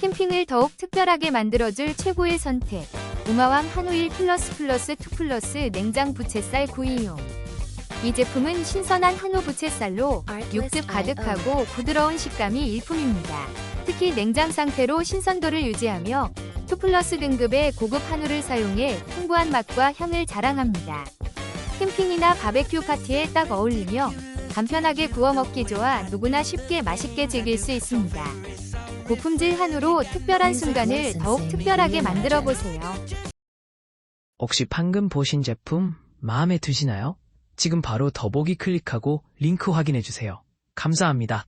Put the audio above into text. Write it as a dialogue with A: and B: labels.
A: 캠핑을 더욱 특별하게 만들어줄 최고의 선택. 우마왕 한우1 플러스 2 플러스 냉장 부채살 구이용. 이 제품은 신선한 한우 부채살로 육즙 가득하고 부드러운 식감이 일품입니다. 특히 냉장 상태로 신선도를 유지하며 2 플러스 등급의 고급 한우를 사용해 풍부한 맛과 향을 자랑합니다. 캠핑이나 바베큐 파티에 딱 어울리며 간편하게 구워 먹기 좋아 누구나 쉽게 맛있게 즐길 수 있습니다. 고품질 한우로 특별한 순간을 더욱 특별하게 만들어 보세요.
B: 혹시 방금 보신 제품 마음에 드시나요? 지금 바로 더보기 클릭하고 링크 확인해주세요. 감사합니다.